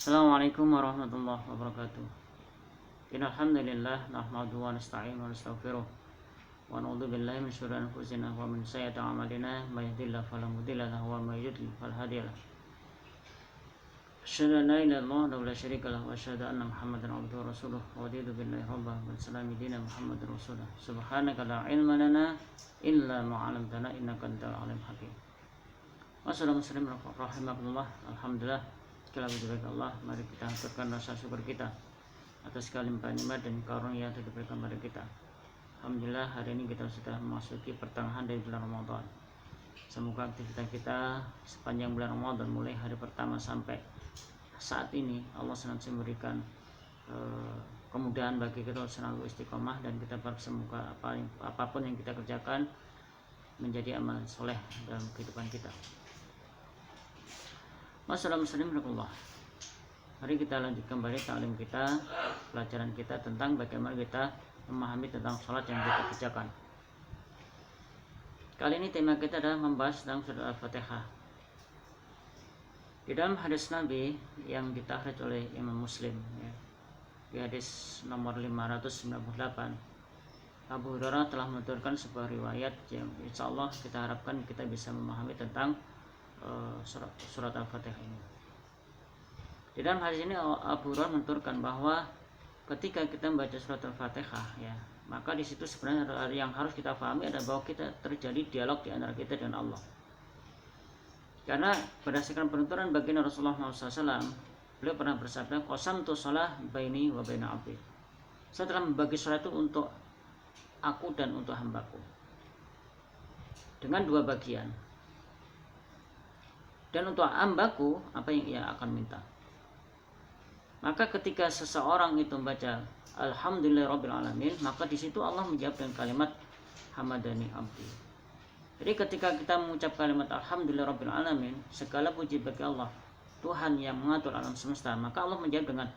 Assalamualaikum warahmatullahi wabarakatuh. Innal hamdalillah nahmaduhu wa nasta'inuhu wa nastaghfiruh wa na'udzu billahi min syururi anfusina wa min sayyiati a'malina may yahdihillahu fala mudilla lahu wa may yudlil fala hadiya lahu. Asyhadu an la ilaha illallah wa la syarika lahu wa asyhadu anna Muhammadan abduhu wa rasuluh wa raditu billahi rabban wa islami dinan Muhammadar rasulullah. Subhanaka la ilma lana illa ma 'allamtana innaka antal alimul hakim. Wassalamualaikum warahmatullahi wabarakatuh. Alhamdulillah, segala puji bagi Allah. Mari kita haturkan rasa syukur kita atas segala nikmat dan karunia yang diberikan pada kita. Alhamdulillah, hari ini kita sudah memasuki pertengahan dari bulan Ramadan. Semoga aktivitas kita sepanjang bulan Ramadan mulai hari pertama sampai saat ini Allah senantiasa memberikan kemudahan bagi kita selalu istiqomah, dan kita semoga apapun yang kita kerjakan menjadi amal soleh dalam kehidupan kita. Wassalamualaikum. Mari kita lanjut kembali taklim kita, pelajaran kita tentang bagaimana kita memahami tentang sholat yang kita kerjakan. Kali ini tema kita adalah membahas tentang surat Al-Fatihah. Di dalam hadis Nabi yang ditakhrij oleh Imam Muslim, di hadis nomor 598, Abu Hurairah telah menuturkan sebuah riwayat yang insya Allah kita harapkan kita bisa memahami tentang surat Al-Fatihah ini. Di dalam hadis ini Abu Hurairah menuturkan bahwa ketika kita membaca surat Al-Fatihah, maka di situ sebenarnya yang harus kita pahami adalah bahwa kita terjadi dialog di antara kita dan Allah. Karena berdasarkan penuturan baginda Rasulullah SAW, beliau pernah bersabda, qasamtu shalah baini wa baina abdi. Saya telah membagi salat itu untuk aku dan untuk hambaku dengan dua bagian. Dan untuk hambaku apa yang ia akan minta. Maka ketika seseorang itu membaca Alhamdulillahirabbil alamin, maka di situ Allah menjawab dengan kalimat hamadani abdi. Jadi ketika kita mengucap kalimat Alhamdulillahirabbil alamin, segala puji bagi Allah, Tuhan yang mengatur alam semesta, maka Allah menjawab dengan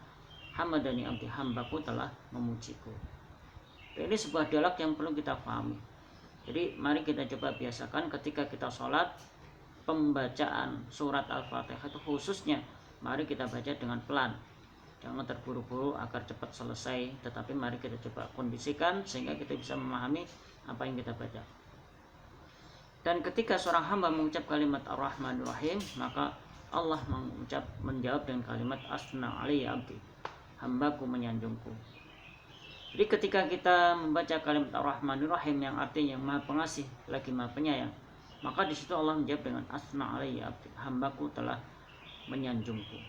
hamadani abdi, hambaku telah memujiku. Ini sebuah dialog yang perlu kita pahami. Jadi mari kita coba biasakan ketika kita sholat, pembacaan surat Al-Fatihah itu khususnya mari kita baca dengan pelan, jangan terburu-buru agar cepat selesai, tetapi mari kita coba kondisikan sehingga kita bisa memahami apa yang kita baca. Dan ketika seorang hamba mengucap kalimat Ar-Rahmanir Rahim, maka Allah menjawab dengan kalimat Asna alayya abdi, hambaku menyanjungku. Jadi ketika kita membaca kalimat Ar-Rahmanir Rahim yang artinya Maha Pengasih lagi Maha Penyayang, maka di situ Allah menjawab dengan Asna alayya abdi, hambaku telah menyanjungku.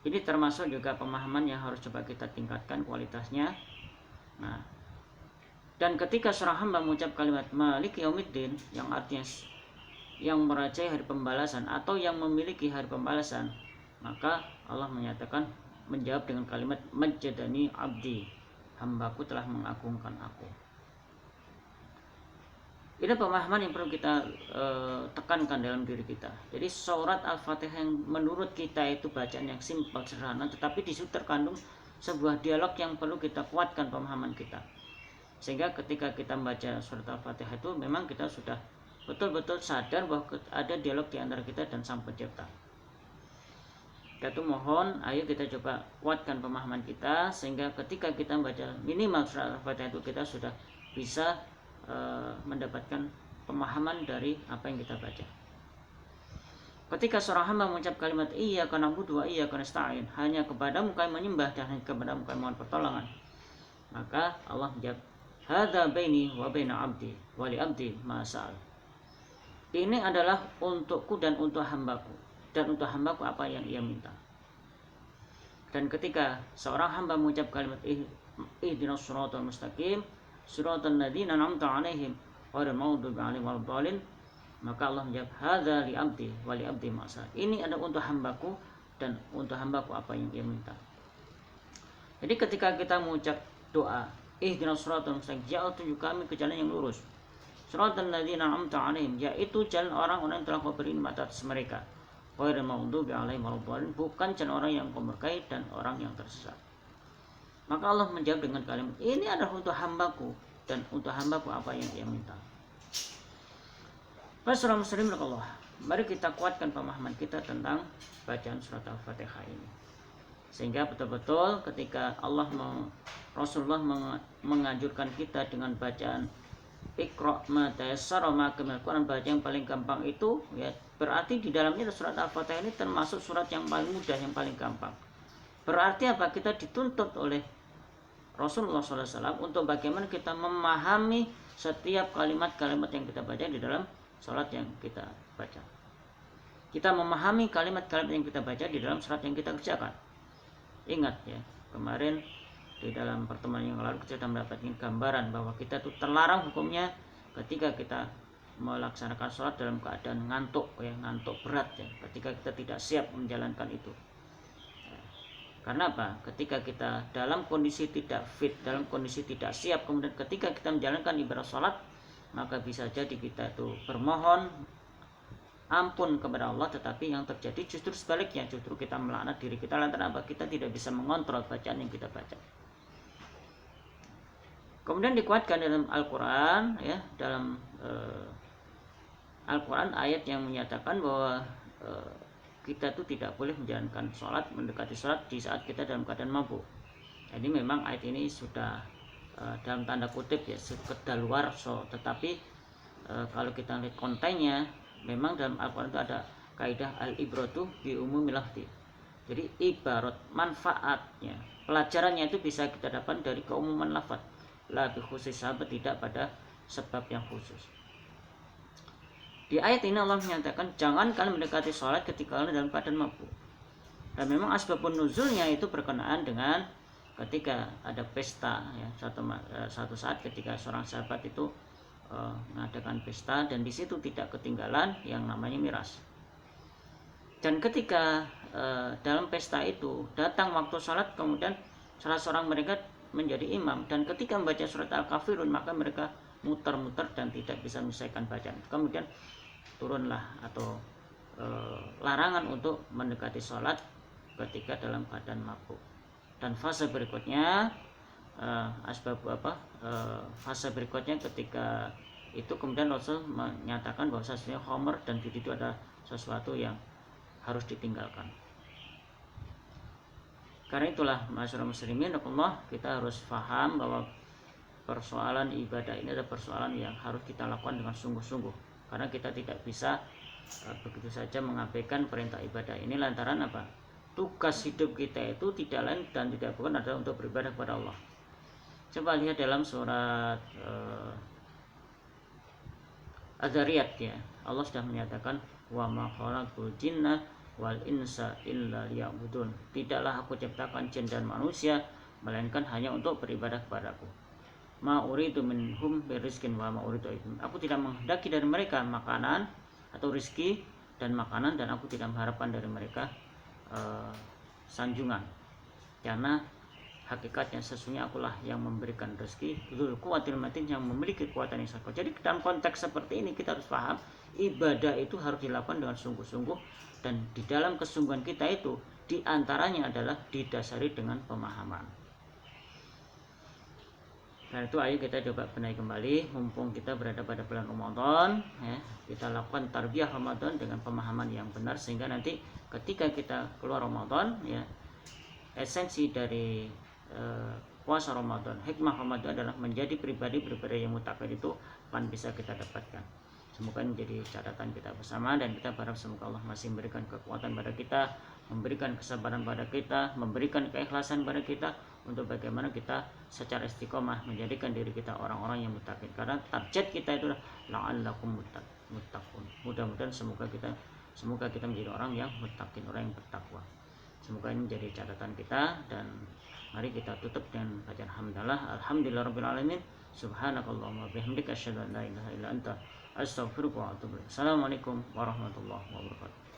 Ini termasuk juga pemahaman yang harus coba kita tingkatkan kualitasnya. Dan ketika seorang hamba mengucap kalimat Maliki Yaumiddin, yang artinya yang merajai hari pembalasan atau yang memiliki hari pembalasan, maka Allah menjawab dengan kalimat Majjadani abdi, hambaku telah mengagungkan aku. Ini pemahaman yang perlu kita tekankan dalam diri kita. Jadi surat Al-Fatihah yang menurut kita itu bacaan yang simpel, sederhana, tetapi di situ terkandung sebuah dialog yang perlu kita kuatkan pemahaman kita. Sehingga ketika kita membaca surat Al-Fatihah itu memang kita sudah betul-betul sadar bahwa ada dialog di antara kita dan Sang Pencipta. Kita mohon, ayo kita coba kuatkan pemahaman kita sehingga ketika kita membaca minimal surat Al-Fatihah itu kita sudah bisa mendapatkan pemahaman dari apa yang kita baca. Ketika seorang hamba mengucap kalimat iyyaka na'budu wa iyyaka nasta'in, hanya kepadamu kami menyembah dan hanya kepadamu kami mohon pertolongan, maka Allah menjawab hadza baini wa baina abdi wa li abdi ma sa'al. Ini adalah untukku dan untuk hambaku, dan untuk hambaku apa yang ia minta. Dan ketika seorang hamba mengucap kalimat ihdinas shiratal mustaqim siratal ladzina an'amta 'alaihim ghairil maghdubi 'alaihim waladdallin, maka Allah menjawab hadza li abdi wa li abdi ma sa'al. Ini adalah untuk hambaku dan untuk hambaku apa yang ia minta. Jadi ketika kita mengucap doa ihdinas shiratal mustaqim, ya Allah tunjuk kami ke jalan yang lurus, siratal ladzina an'amta 'alaihim, yaitu jalan orang-orang yang telah Kau beri nikmat atas mereka, ghairil maghdubi 'alaihim waladdallin, bukan jalan orang yang Kau murkai dan orang yang tersesat. Maka Allah menjawab dengan kalimat ini adalah untuk hambaku dan untuk hambaku apa yang ia minta. Rasulullah mari kita kuatkan pemahaman kita tentang bacaan surat Al-Fatihah ini, sehingga betul-betul ketika Rasulullah menganjurkan kita dengan bacaan Iqra ma tayassara minal Quran, baca yang paling gampang itu, ya berarti di dalamnya surat Al-Fatihah ini termasuk surat yang paling mudah, yang paling gampang. Berarti apa? Kita dituntut oleh Rasulullah SAW untuk bagaimana kita memahami setiap kalimat-kalimat yang kita baca di dalam salat yang kita baca. Kita memahami kalimat-kalimat yang kita baca di dalam salat yang kita kerjakan. Ingat ya, kemarin di dalam pertemuan yang lalu kita mendapatkan gambaran bahwa kita itu terlarang hukumnya ketika kita melaksanakan sholat dalam keadaan ngantuk, ya ngantuk berat ya, ketika kita tidak siap menjalankan itu. Karena apa? Ketika kita dalam kondisi tidak fit, dalam kondisi tidak siap, kemudian ketika kita menjalankan ibadah sholat, maka bisa jadi kita itu bermohon ampun kepada Allah, tetapi yang terjadi justru sebaliknya, justru kita melaknat diri kita lantaran apa? Kita tidak bisa mengontrol bacaan yang kita baca. Kemudian dikuatkan dalam Al-Quran, ya, dalam Al-Quran ayat yang menyatakan bahwa kita itu tidak boleh menjalankan sholat, mendekati sholat di saat kita dalam keadaan mabuk. Jadi memang ayat ini sudah dalam tanda kutip ya kedaluarsa, tetapi kalau kita lihat kontennya, memang dalam Al-Quran itu ada kaidah al-ibratu bi umumil lafzi. Jadi ibarat manfaatnya, pelajarannya itu bisa kita dapat dari keumuman lafaz, la bi khusus sahabat, tidak pada sebab yang khusus. Di ayat ini Allah menyatakan jangan kalian mendekati sholat ketika kalian dalam keadaan mabuk. Dan memang asbabun nuzulnya itu berkenaan dengan ketika ada pesta ya, satu saat ketika seorang sahabat itu mengadakan pesta, dan di situ tidak ketinggalan yang namanya miras. Dan ketika dalam pesta itu datang waktu sholat, kemudian salah seorang mereka menjadi imam, dan ketika membaca surat Al-Kafirun maka mereka muter-muter dan tidak bisa menyelesaikan bacaan. Kemudian turunlah atau larangan untuk mendekati sholat ketika dalam keadaan mabuk. Dan fase berikutnya fase berikutnya ketika itu kemudian Rasul menyatakan bahwa sesungguhnya khamr dan judi itu adalah sesuatu yang harus ditinggalkan. Karena itulah masyarakat muslimin, kita harus paham bahwa persoalan ibadah ini adalah persoalan yang harus kita lakukan dengan sungguh-sungguh. Karena kita tidak bisa begitu saja mengabaikan perintah ibadah ini lantaran apa? Tugas hidup kita itu tidak lain dan tidak bukan adalah untuk beribadah kepada Allah. Coba lihat dalam surat Az-Zariyat ya. Allah sudah menyatakan wa ma khalaqul jinna wal insa illa liya'budun. Tidaklah aku ciptakan jin dan manusia melainkan hanya untuk beribadah kepadaku. Ma uridu minhum birizqin wa ma uridu ikum. Aku tidak menghendaki dari mereka makanan atau rezeki dan makanan, dan aku tidak mengharapkan dari mereka sanjungan. Karena hakikatnya sesungguhnya akulah yang memberikan rezeki, dzul quwwatil matin, yang memiliki kekuatan yang sangat kuat. Jadi dalam konteks seperti ini kita harus paham ibadah itu harus dilakukan dengan sungguh-sungguh, dan di dalam kesungguhan kita itu diantaranya adalah didasari dengan pemahaman. Nah itu ayo kita coba benahi kembali, mumpung kita berada pada bulan Ramadan ya, kita lakukan tarbiyah Ramadan dengan pemahaman yang benar, sehingga nanti ketika kita keluar Ramadan ya, esensi dari puasa Ramadan, hikmah Ramadan adalah menjadi pribadi yang mutakin itu akan bisa kita dapatkan. Semoga menjadi catatan kita bersama, dan kita berharap semoga Allah masih memberikan kekuatan pada kita, memberikan kesabaran pada kita, memberikan keikhlasan pada kita untuk bagaimana kita secara istiqomah menjadikan diri kita orang-orang yang muttaqin. Karena target kita itu adalah la'allakum muttaqun. Mudah-mudahan semoga kita menjadi orang yang muttaqin, orang yang bertakwa. Semoga ini menjadi catatan kita, dan mari kita tutup dengan bacaan hamdalah. Alhamdulillahirabbil alamin. Subhanakallahumma bihamdika asyhadu an la ilaha illa anta astaghfiruka wa atubu ilaik. Assalamualaikum warahmatullahi wabarakatuh.